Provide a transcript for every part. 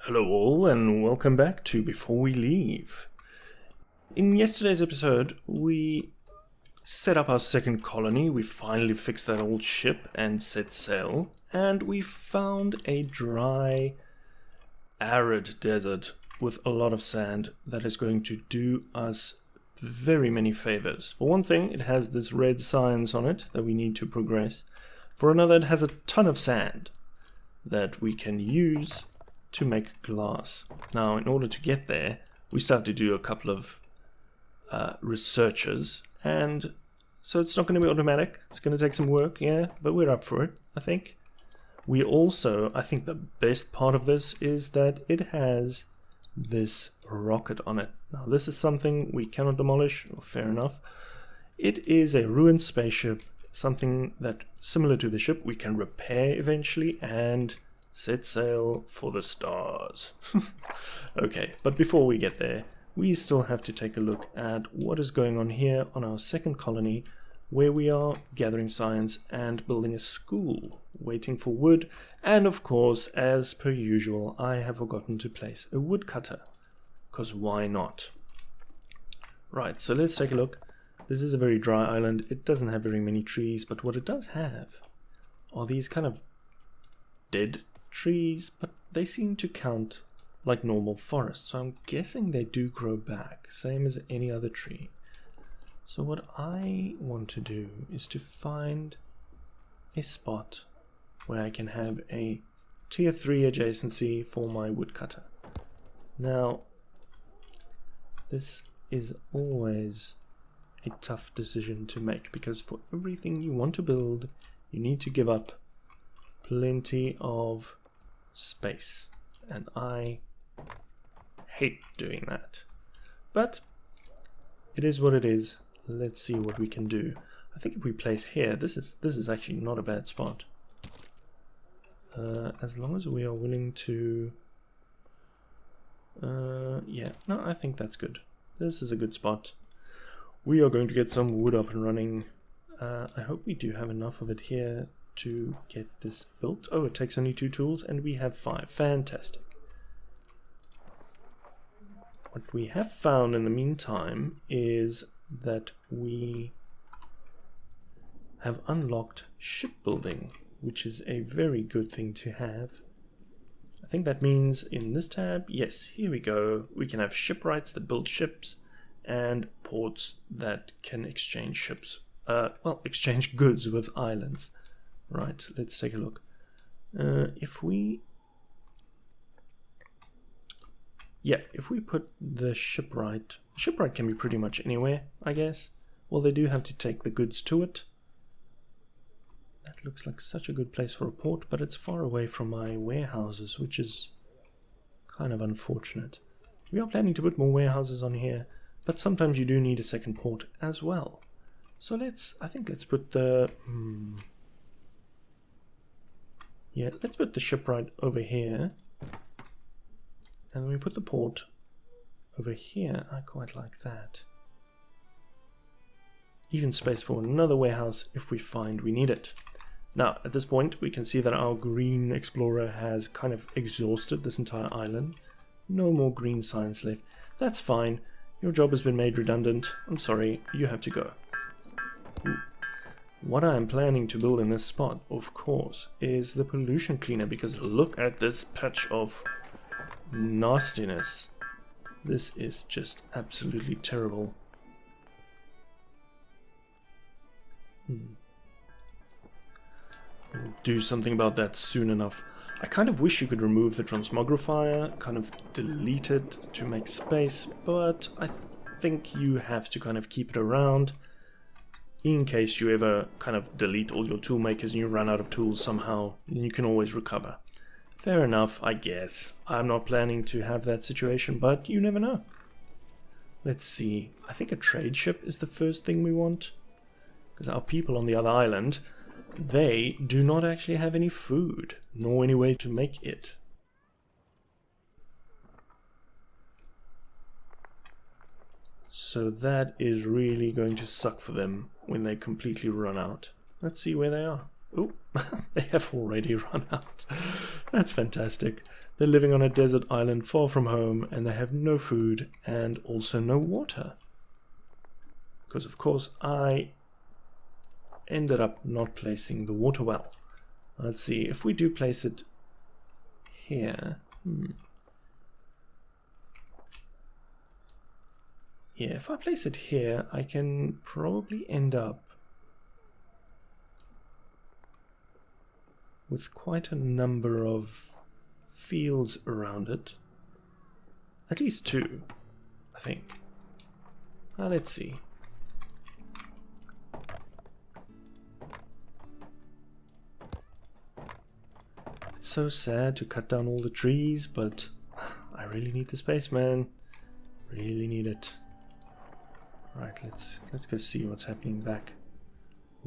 Hello all and welcome back to Before We Leave. In yesterday's episode we set up our second colony, we finally fixed that old ship and set sail, and we found a dry, arid desert with a lot of sand that is going to do us very many favors. For one thing, it has this red science on it that we need to progress. For another, it has a ton of sand that we can use to make glass. Now, in order to get there, we still have to do a couple of researches, and so it's not going to be automatic. It's going to take some work, yeah, but we're up for it, I think. We also, I think the best part of this is that it has this rocket on it. Now, this is something we cannot demolish, fair enough. It is a ruined spaceship, something that, similar to the ship, we can repair eventually and set sail for the stars. Okay, but before we get there, we still have to take a look at what is going on here on our second colony, where we are gathering science and building a school, waiting for wood, and of course, as per usual, I have forgotten to place a woodcutter, because why not? Right, so let's take a look. This is a very dry island. It doesn't have very many trees, but what it does have are these kind of dead trees, but they seem to count like normal forests, so I'm guessing they do grow back, same as any other tree. So what I want to do is to find a spot where I can have a tier 3 adjacency for my woodcutter. Now, this is always a tough decision to make, because for everything you want to build, you need to give up plenty of space, and I hate doing that, but it is what it is. Let's see what we can do. I think if we place here, this is actually not a bad spot, as long as we are willing to yeah, no, I think that's good. This is a good spot. We are going to get some wood up and running. I hope we do have enough of it here to get this built. Oh, it takes only 2 tools and we have 5. Fantastic. What we have found in the meantime is that we have unlocked shipbuilding, which is a very good thing to have. I think that means in this tab, yes, here we go, we can have shipwrights that build ships and ports that can exchange ships, well, exchange goods with islands. Right, let's take a look. If we put the shipwright can be pretty much anywhere, I guess. Well, they do have to take the goods to it. That looks like such a good place for a port, but it's far away from my warehouses, which is kind of unfortunate. We are planning to put more warehouses on here, but sometimes you do need a second port as well. So let's put the yeah, let's put the shipwright over here, and then we put the port over here. I quite like that. Even space for another warehouse if we find we need it. Now, at this point, we can see that our green explorer has kind of exhausted this entire island. No more green science left. That's fine. Your job has been made redundant. I'm sorry, you have to go. Ooh. What I am planning to build in this spot, of course, is the pollution cleaner, because look at this patch of nastiness. This is just absolutely terrible. We'll do something about that soon enough. I kind of wish you could remove the transmogrifier, kind of delete it to make space, but I think you have to kind of keep it around in case you ever kind of delete all your tool makers and you run out of tools somehow, and you can always recover. Fair enough, I guess. I'm not planning to have that situation, but you never know. Let's see. I think a trade ship is the first thing we want, because our people on the other island, they do not actually have any food, nor any way to make it. So that is really going to suck for them when they completely run out. Let's see where they are. Oh, they have already run out. That's fantastic. They're living on a desert island far from home, and they have no food and also no water. Because, of course, I ended up not placing the water well. Let's see, if we do place it here... Yeah, if I place it here, I can probably end up with quite a number of fields around it. At least 2, I think. Let's see. It's so sad to cut down all the trees, but I really need the space, man. Really need it. Right, let's go see what's happening back.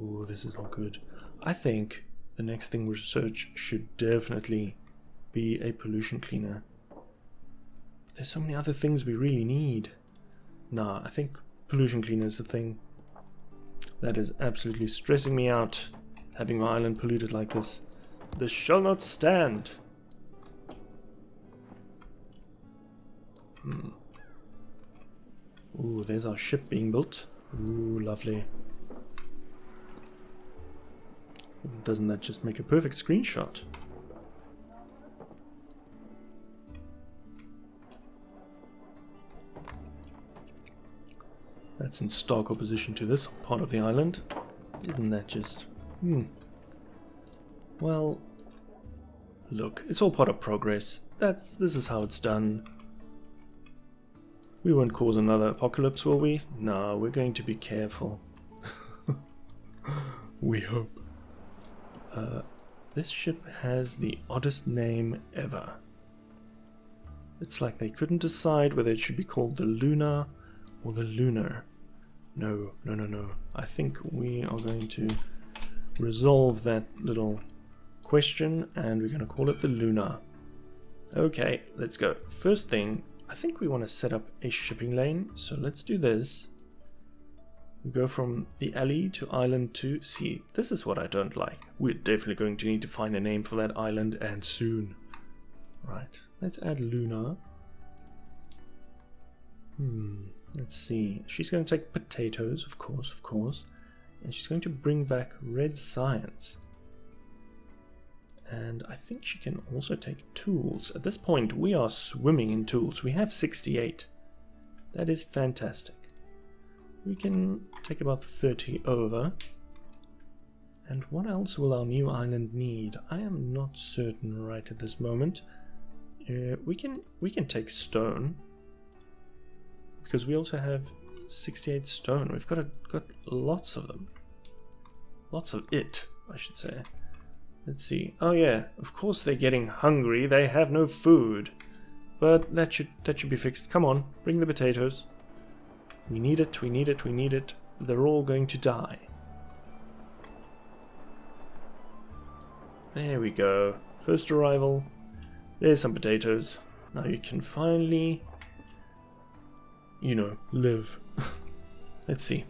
Oh, this is not good. I think the next thing we research should definitely be a pollution cleaner. But there's so many other things we really need. Nah, I think pollution cleaner is the thing. That is absolutely stressing me out, having my island polluted like this. This shall not stand. Ooh, there's our ship being built. Ooh, lovely. Doesn't that just make a perfect screenshot? That's in stark opposition to this part of the island. Isn't that just... Well, look, it's all part of progress. This is how it's done. We won't cause another apocalypse, will we? No, we're going to be careful. We hope. This ship has the oddest name ever. It's like they couldn't decide whether it should be called the Luna or the Lunar. No. I think we are going to resolve that little question and we're going to call it the Luna. Okay, let's go. First thing, I think we want to set up a shipping lane, so let's do this. We go from the alley to island 2. See, this is what I don't like. We're definitely going to need to find a name for that island, and soon. Right, let's add Luna. Let's see. She's going to take potatoes, of course. And she's going to bring back red science. And I think she can also take tools. At this point, we are swimming in tools. We have 68. That is fantastic. We can take about 30 over. And what else will our new island need? I am not certain right at this moment. We can take stone, because we also have 68 stone. We've got lots of them. Lots of it, I should say. Let's see. Oh yeah, of course they're getting hungry. They have no food. But that should be fixed. Come on, bring the potatoes. We need it. They're all going to die. There we go. First arrival. There's some potatoes. Now you can finally, live. Let's see.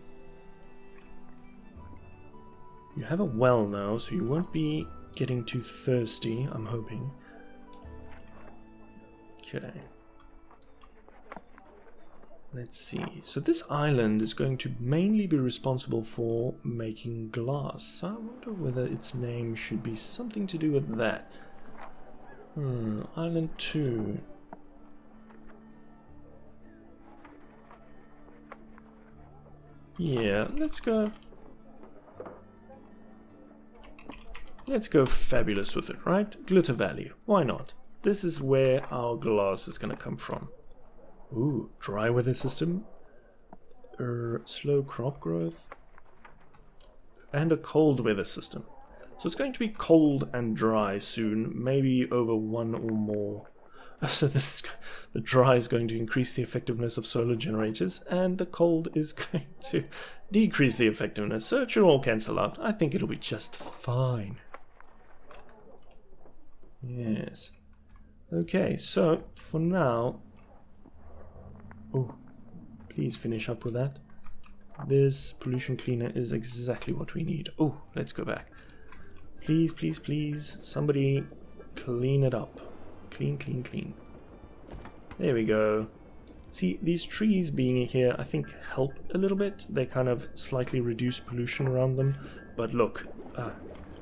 You have a well now, so you won't be getting too thirsty, I'm hoping. Okay. Let's see. So this island is going to mainly be responsible for making glass. I wonder whether its name should be something to do with that. Island 2. Yeah, let's go fabulous with it, right? Glitter Valley. Why not? This is where our glass is going to come from. Ooh, dry weather system. Slow crop growth. And a cold weather system. So it's going to be cold and dry soon, maybe over one or more. So the dry is going to increase the effectiveness of solar generators, and the cold is going to decrease the effectiveness. So it should all cancel out. I think it'll be just fine. Yes. Okay, so for now... Oh, please finish up with that. This pollution cleaner is exactly what we need. Oh, let's go back. Please, please, please, somebody clean it up. Clean, clean, clean. There we go. See, these trees being here, I think, help a little bit. They kind of slightly reduce pollution around them. But look,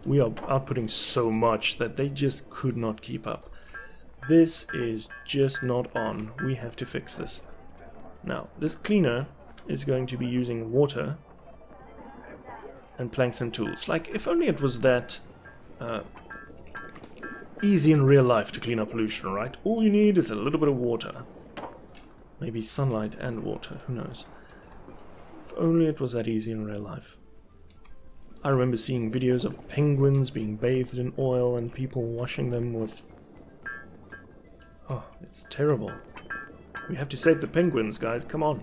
we are outputting so much that they just could not keep up. This is just not on. We have to fix this. Now, this cleaner is going to be using water and planks and tools. Like, if only it was that easy in real life to clean up pollution, right? All you need is a little bit of water. Maybe sunlight and water, who knows. If only it was that easy in real life. I remember seeing videos of penguins being bathed in oil and people washing them with... Oh, it's terrible. We have to save the penguins, guys, come on.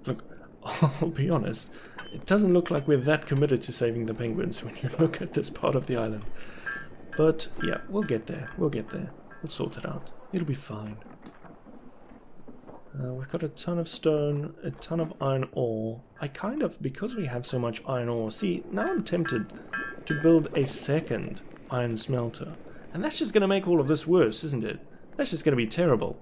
Look, I'll be honest, it doesn't look like we're that committed to saving the penguins when you look at this part of the island. But yeah, we'll get there, we'll get there. We'll sort it out. It'll be fine. We've got a ton of stone, a ton of iron ore. I kind of, because we have so much iron ore, see, now I'm tempted to build a second iron smelter. And that's just going to make all of this worse, isn't it? That's just going to be terrible.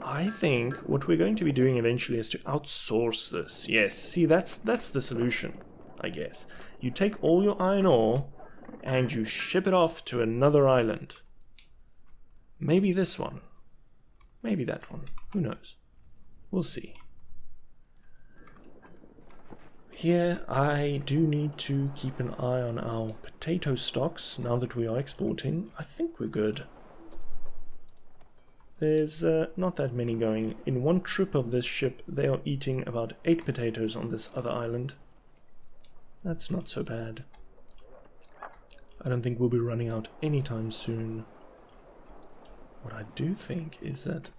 I think what we're going to be doing eventually is to outsource this. Yes, see, that's the solution, I guess. You take all your iron ore and you ship it off to another island. Maybe this one. Maybe that one. Who knows? We'll see. Here, I do need to keep an eye on our potato stocks now that we are exporting. I think we're good. There's not that many going. In one trip of this ship, they are eating about 8 potatoes on this other island. That's not so bad. I don't think we'll be running out anytime soon. What I do think is that,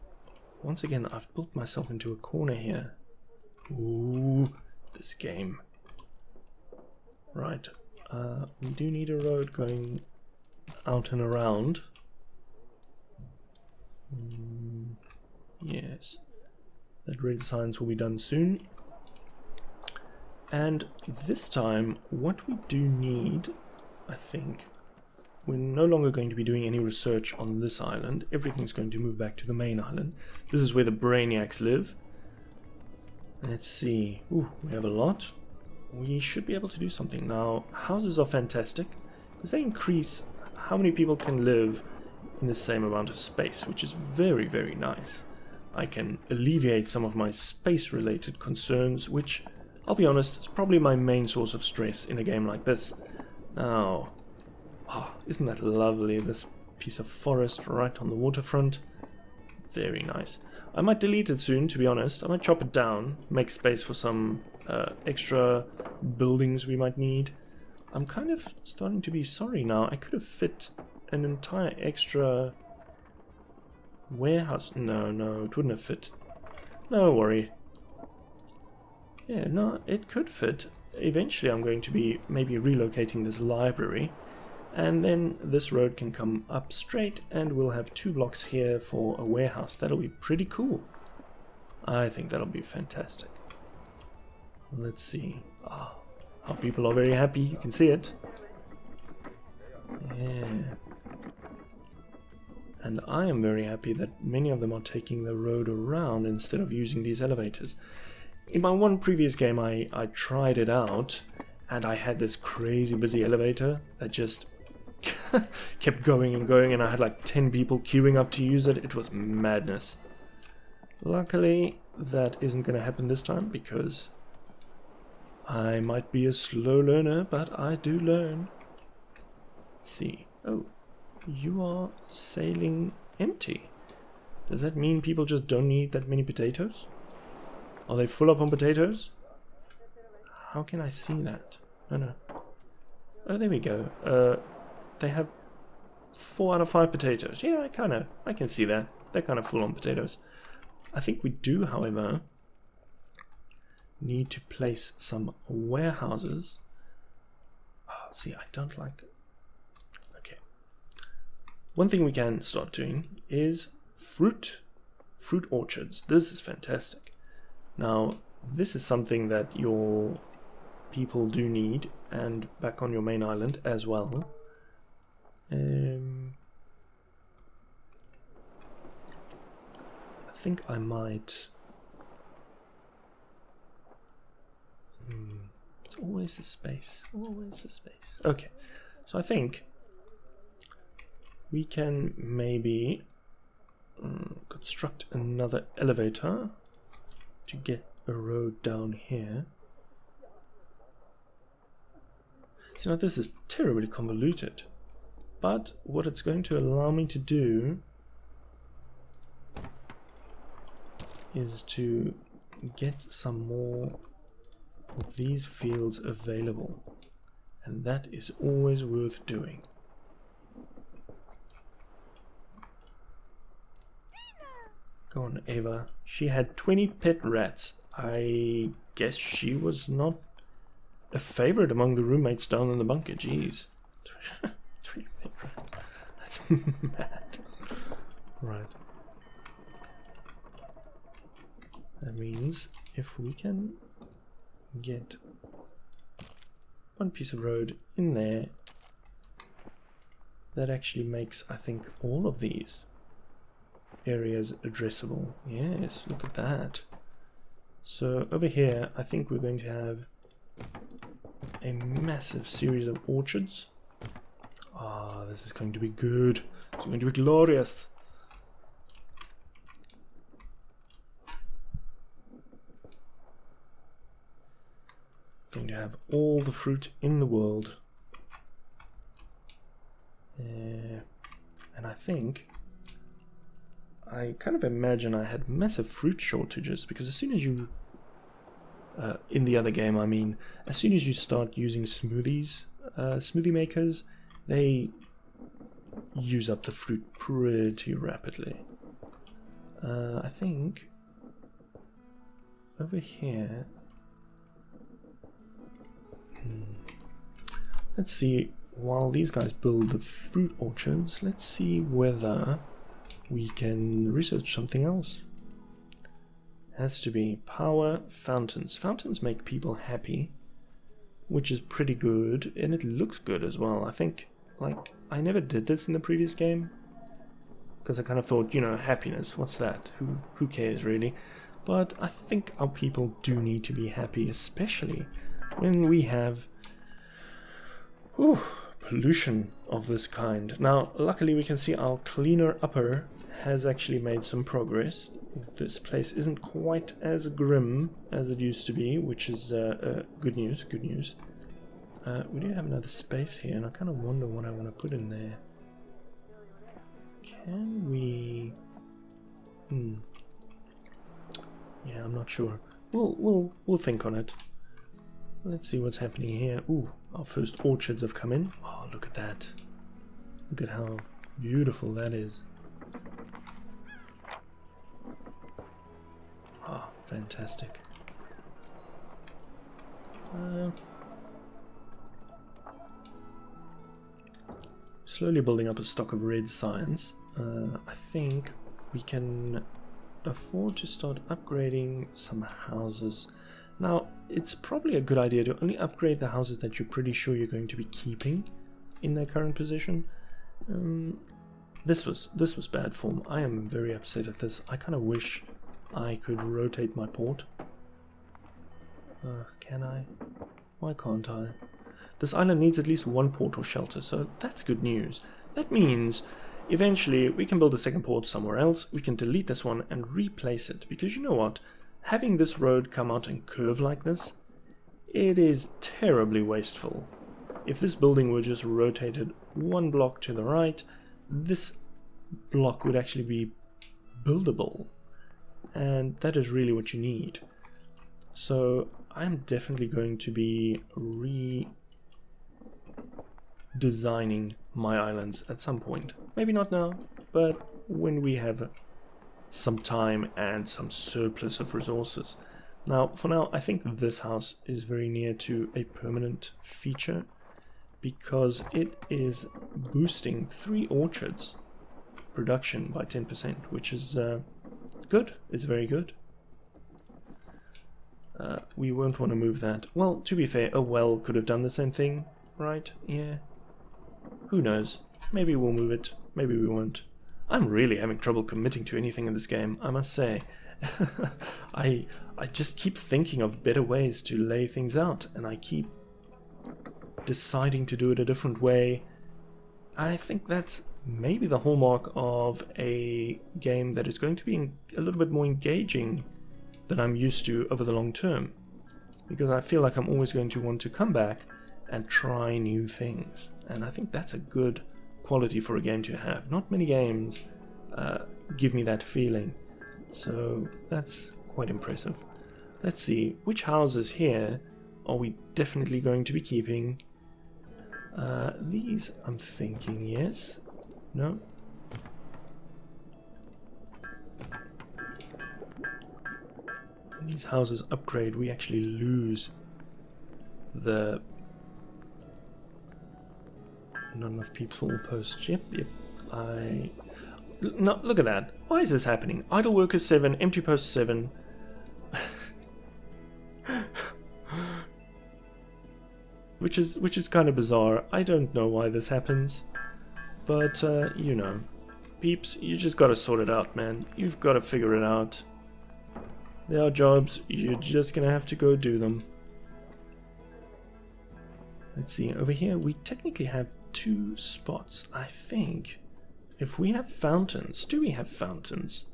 once again, I've built myself into a corner here. Ooh, this game. Right, we do need a road going out and around. Yes, that red signs will be done soon. And this time, what we do need, I think, we're no longer going to be doing any research on this island. Everything's going to move back to the main island. This is where the brainiacs live. Let's see. Ooh, we have a lot. We should be able to do something. Now, houses are fantastic because they increase how many people can live in the same amount of space, which is very, very nice. I can alleviate some of my space-related concerns, which, I'll be honest, is probably my main source of stress in a game like this. Now, isn't that lovely, this piece of forest right on the waterfront? Very nice. I might delete it soon, to be honest. I might chop it down, make space for some extra buildings we might need. I'm kind of starting to be sorry now. I could have fit an entire extra warehouse. No, it wouldn't have fit. No worry. Yeah, no, it could fit. Eventually I'm going to be maybe relocating this library, and then this road can come up straight and we'll have 2 blocks here for a warehouse. That'll be pretty cool. I think that'll be fantastic. Let's see. Our people are very happy, you can see it. Yeah. And I am very happy that many of them are taking the road around instead of using these elevators. In my one previous game I tried it out, and I had this crazy busy elevator that just kept going and going, and I had like 10 people queuing up to use it. It was madness. Luckily, that isn't going to happen this time, because I might be a slow learner, but I do learn. Let's see. Oh, you are sailing empty. Does that mean people just don't need that many potatoes? Are they full up on potatoes? How can I see that? No. Oh, there we go. They have 4 out of 5 potatoes. Yeah, I can see that. They're kind of full on potatoes. I think we do, however, need to place some warehouses. See, I don't like... Okay. One thing we can start doing is fruit orchards. This is fantastic. Now, this is something that your people do need, and back on your main island as well. I think I might... It's always the space, always the space. Okay, so I think we can maybe construct another elevator to get a road down here. So now this is terribly convoluted, but what it's going to allow me to do is to get some more of these fields available, and that is always worth doing. Go on, Ava. She had 20 pet rats. I guess she was not a favorite among the roommates down in the bunker. Jeez. 20 pet rats. That's mad. Right. That means if we can get one piece of road in there, that actually makes, I think, all of these areas addressable. Yes, look at that. So over here, I think we're going to have a massive series of orchards. Ah, this is going to be good. It's going to be glorious. Going to have all the fruit in the world. And I think I kind of imagine I had massive fruit shortages, because as soon as you in the other game, I mean, as soon as you start using smoothies, smoothie makers, they use up the fruit pretty rapidly. I think over here, let's see, while these guys build the fruit orchards, let's see whether we can research something else. Has to be power fountains. Fountains make people happy, which is pretty good, and it looks good as well. I think, like, I never did this in the previous game, because I kind of thought, you know, happiness, what's that? Who cares, really? But I think our people do need to be happy, especially when we have pollution of this kind. Now, luckily we can see our cleaner upper has actually made some progress. This place isn't quite as grim as it used to be, which is good news, good news. We do have another space here, and I kind of wonder what I want to put in there. Can we... Yeah, I'm not sure. We'll think on it. Let's see what's happening here. Ooh, our first orchards have come in. Oh, look at that. Look at how beautiful that is. Ah, fantastic. Slowly building up a stock of red science. I think we can afford to start upgrading some houses. Now, it's probably a good idea to only upgrade the houses that you're pretty sure you're going to be keeping in their current position. This was bad form. I am very upset at this. I kind of wish I could rotate my port. Can I? Why can't I? This island needs at least one port or shelter, so that's good news. That means eventually we can build a second port somewhere else. We can delete this one and replace it, because you know what? Having this road come out and curve like this, it is terribly wasteful. If this building were just rotated one block to the right, this block would actually be buildable, and that is really what you need. So I'm definitely going to be redesigning my islands at some point. Maybe not now, but when we have some time and some surplus of resources. Now, for now, I think this house is very near to a permanent feature, because it is boosting 3 orchards production by 10%, which is good. It's very good. We won't want to move that. Well, to be fair, a well could have done the same thing, right? Yeah. Who knows? Maybe we'll move it. Maybe we won't. I'm really having trouble committing to anything in this game, I must say. I just keep thinking of better ways to lay things out, and I keep deciding to do it a different way. I think that's maybe the hallmark of a game that is going to be a little bit more engaging than I'm used to over the long term, because I feel like I'm always going to want to come back and try new things, and I think that's a good quality for a game to have. Not many games give me that feeling, so that's quite impressive. Let's see, which houses here are we definitely going to be keeping? These, I'm thinking, yes. No? When these houses upgrade, we actually lose the... Not enough peeps for all posts. Yep. No, look at that. Why is this happening? Idle workers 7, empty posts 7. Which is kind of bizarre. I don't know why this happens, but you know, peeps, you just gotta sort it out, man. You've got to figure it out. There are jobs, you're just gonna have to go do them. Let's see, over here we technically have 2 spots. I think if we have fountains, do we have fountains?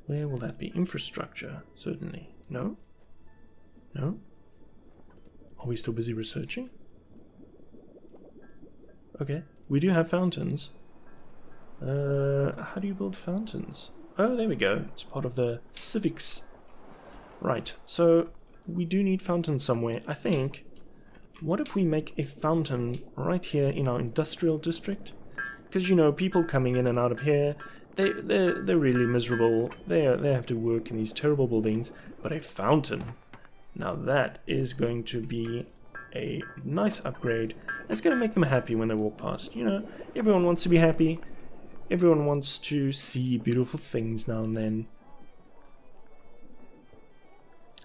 Where will that be? Infrastructure, certainly. No? No? Are we still busy researching? Okay, we do have fountains. How do you build fountains? Oh, there we go. It's part of the civics. Right, so we do need fountains somewhere. I think, what if we make a fountain right here in our industrial district? Because, you know, people coming in and out of here, they're really miserable. They have to work in these terrible buildings, but a fountain... Now that is going to be a nice upgrade. It's going to make them happy when they walk past. You know, everyone wants to be happy. Everyone wants to see beautiful things now and then.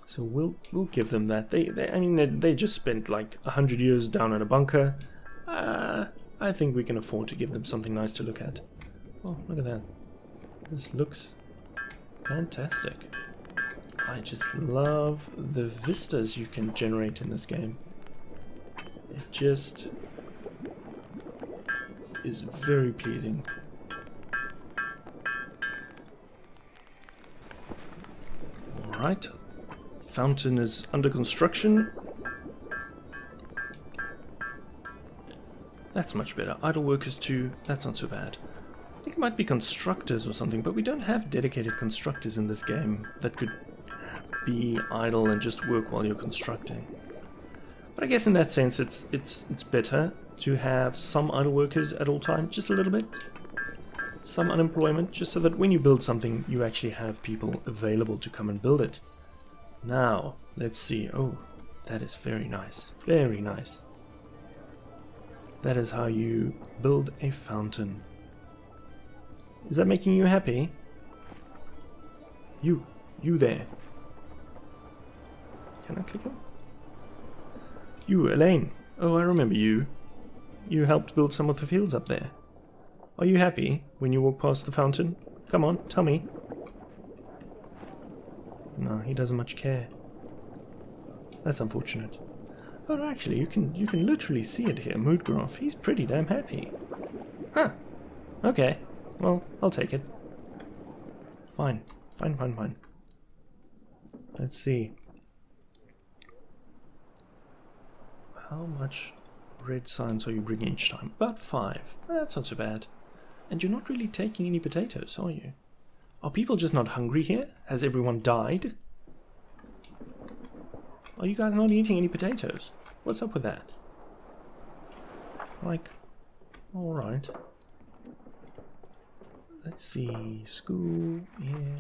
So we'll give them that. They just spent like 100 years down in a bunker. I think we can afford to give them something nice to look at. Oh, look at that. This looks fantastic. I just love the vistas you can generate in this game. It just is very pleasing. Alright, fountain is under construction. That's much better. Idle workers 2, that's not so bad. I think it might be constructors or something, but we don't have dedicated constructors in this game that could be idle and just work while you're constructing. But I guess in that sense it's better to have some idle workers at all times, just a little bit. Some unemployment, just so that when you build something you actually have people available to come and build it. Now, let's see. Oh, that is very nice. Very nice. That is how you build a fountain. Is that making you happy? You there. Can I click him? You, Elaine. Oh, I remember you. You helped build some of the fields up there. Are you happy when you walk past the fountain? Come on, tell me. No, he doesn't much care. That's unfortunate. Oh, actually, you can literally see it here. Moodgraf, he's pretty damn happy. Huh. Okay. Well, I'll take it. Fine. Fine. Let's see. How much red signs are you bringing each time? About 5. That's not so bad. And you're not really taking any potatoes, are you? Are people just not hungry here? Has everyone died? Are you guys not eating any potatoes? What's up with that? Like, alright. Let's see, school, yeah.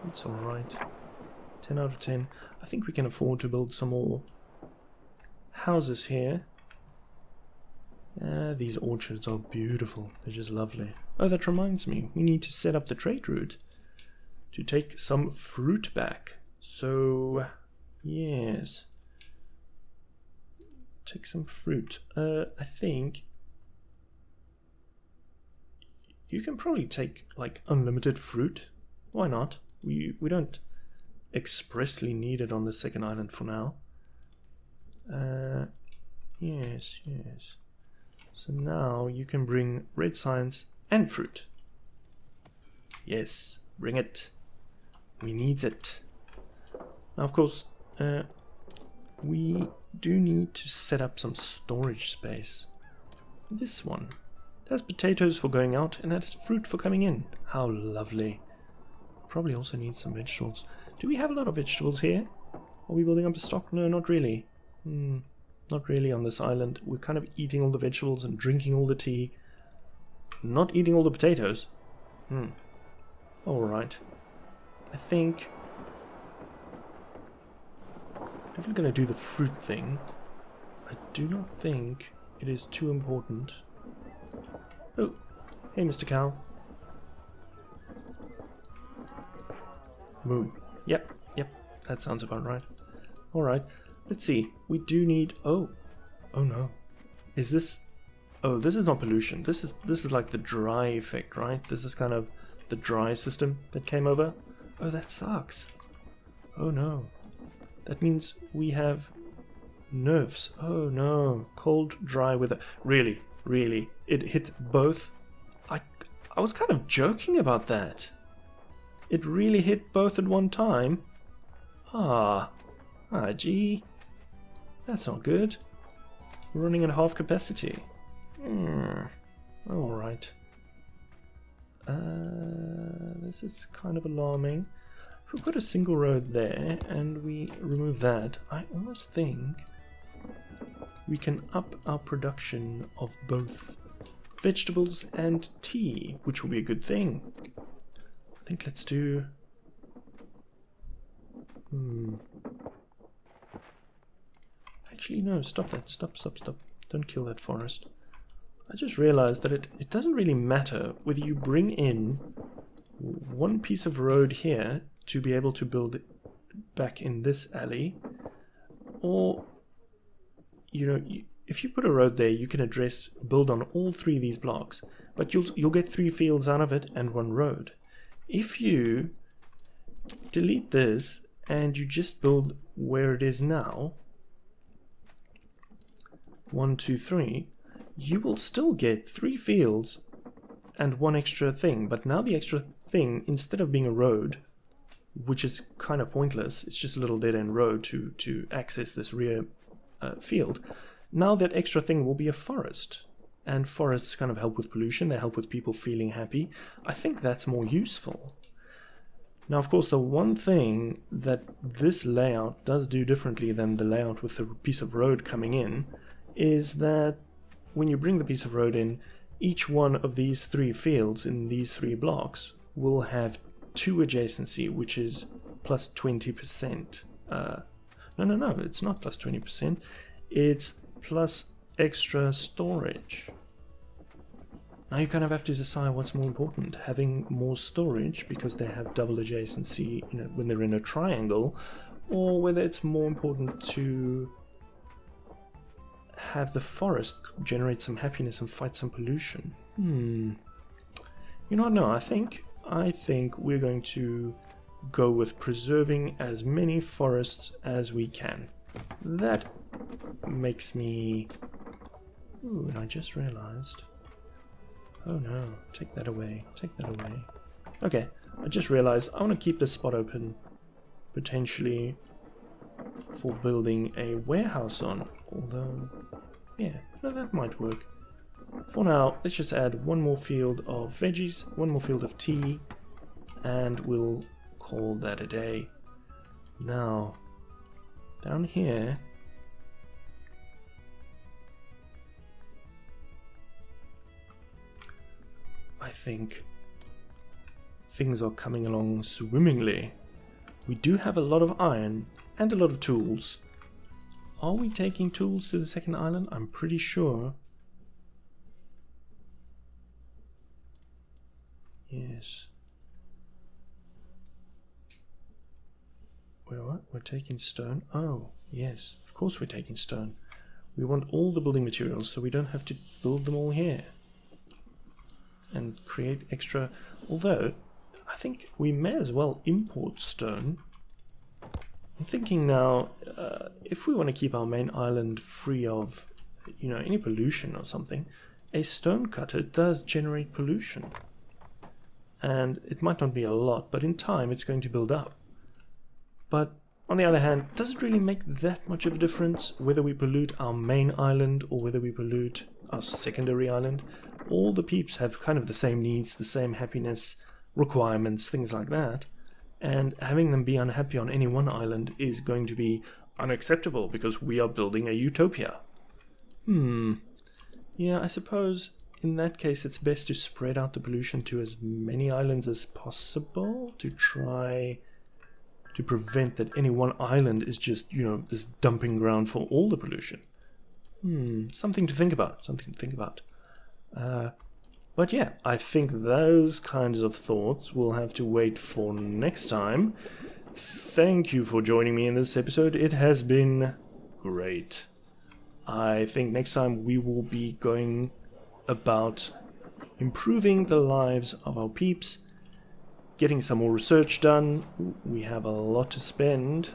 It's alright. 10 out of 10. I think we can afford to build some more houses here. These orchards are beautiful. They're just lovely. Oh, that reminds me. We need to set up the trade route to take some fruit back. So, yes. Take some fruit. I think you can probably take like unlimited fruit. Why not? We don't expressly need it on the second island for now. Yes. So now you can bring red science and fruit. Yes, bring it. We need it. Now, of course, we do need to set up some storage space. This one. It has potatoes for going out and it has fruit for coming in. How lovely. Probably also need some vegetables. Do we have a lot of vegetables here? Are we building up a stock? No, not really. Not really on this island. We're kind of eating all the vegetables and drinking all the tea. Not eating all the potatoes. Alright. I think if we're going to do the fruit thing, I do not think it is too important. Oh, hey Mr. Cow. Moo. Yep, that sounds about right. Alright, let's see. We do need... Oh no. Is this... Oh, this is not pollution. This is like the dry effect, right? This is kind of the dry system that came over. Oh, that sucks. Oh no. That means we have nerfs. Oh no. Cold, dry weather. Really? It hit both? I was kind of joking about that. It really hit both at one time? Gee. That's not good. We're running at half capacity. Alright. This is kind of alarming. If we put a single road there and we remove that, I almost think we can up our production of both vegetables and tea, which will be a good thing. I think let's do... Actually, no, stop that. Stop. Don't kill that forest. I just realized that it doesn't really matter whether you bring in one piece of road here to be able to build back in this alley, or, you know, if you put a road there, you can build on all three of these blocks, but you'll get 3 fields out of it and 1 road. If you delete this and you just build where it is now, 1, 2, 3, you will still get 3 fields and 1 extra thing, but now the extra thing, instead of being a road, which is kind of pointless, it's just a little dead-end road to access this rear field, now that extra thing will be a forest. And forests kind of help with pollution, they help with people feeling happy. I think that's more useful. Now, of course, the one thing that this layout does do differently than the layout with the piece of road coming in is that when you bring the piece of road in, each one of these 3 fields in these 3 blocks will have 2 adjacency, which is plus 20%. No, it's not plus 20%. It's plus extra storage. Now you kind of have to decide what's more important, having more storage because they have double adjacency, you know, when they're in a triangle, or whether it's more important to have the forest generate some happiness and fight some pollution. You know what? No, I think we're going to go with preserving as many forests as we can. That makes me... Ooh, and I just realized... Oh no, take that away, Okay, I just realized I want to keep this spot open, potentially for building a warehouse on, although, yeah, no, that might work. For now, let's just add 1 more field of veggies, 1 more field of tea, and we'll call that a day. Now, down here, I think things are coming along swimmingly. We do have a lot of iron and a lot of tools. Are we taking tools to the second island? I'm pretty sure. Yes. We're what? We're taking stone? Oh, yes, of course we're taking stone. We want all the building materials so we don't have to build them all here. And create extra... Although, I think we may as well import stone. I'm thinking now, if we want to keep our main island free of, you know, any pollution or something, a stone cutter does generate pollution. And it might not be a lot, but in time it's going to build up. But on the other hand, does it really make that much of a difference whether we pollute our main island or whether we pollute our secondary island? All the peeps have kind of the same needs, the same happiness requirements, things like that. And having them be unhappy on any one island is going to be unacceptable because we are building a utopia. Yeah, I suppose in that case it's best to spread out the pollution to as many islands as possible to try to prevent that any one island is just, you know, this dumping ground for all the pollution. Something to think about, something to think about. But yeah, I think those kinds of thoughts will have to wait for next time. Thank you for joining me in this episode. It has been great. I think next time we will be going about improving the lives of our peeps, getting some more research done. We have a lot to spend.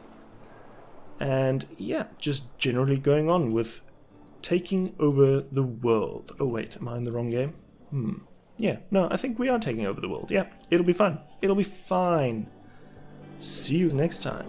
And yeah, just generally going on with taking over the world. Oh wait, am I in the wrong game? Yeah, no, I think we are taking over the world. Yeah, it'll be fun. It'll be fine. See you next time.